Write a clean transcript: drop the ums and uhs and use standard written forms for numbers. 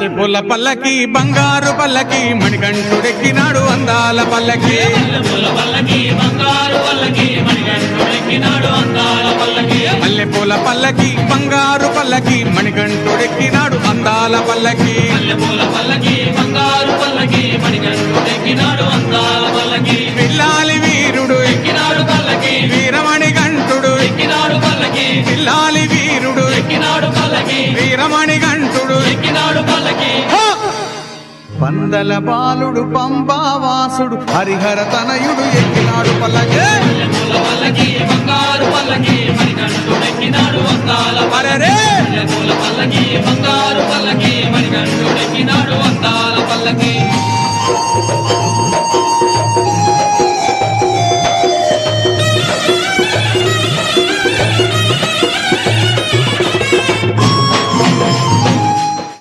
మల్లెపూల పల్లకి బంగారు పల్లకి మణికంఠుడెక్కినాడు అందాల పల్లకి మల్లెపూల పల్లకి బంగారు పల్లకి మణికంఠుడెక్కినాడు అందాల పల్లకి మల్లెపూల పల్లకి బంగారు పల్లకి మణికంఠుడెక్కినాడు అందాల పల్లకి మల్లెపూల పల్లకి బంగారు పల్లకి మణికంఠుడెక్కినాడు అందాల పల్లకి పిల్లాలి వీరుడు ఎక్కినాడు పల్లకి వీరమణికంఠుడు ఎక్కినాడు పల్లకి పిల్లాలి వీరుడు ఎక్కినాడు పల్లకి వీరమణికంఠుడు ఎక్కినాడు పల్లకి పందల బాలుడు పంబావాసుడు హరిహర తనయుడు ఎక్కినాడు పల్లకి మల్లెపూల పల్లకి బంగారు పల్లకి మణికంఠుడెక్కినాడు అందాల అరెరే మల్లెపూల పల్లకి బంగారు పల్లకి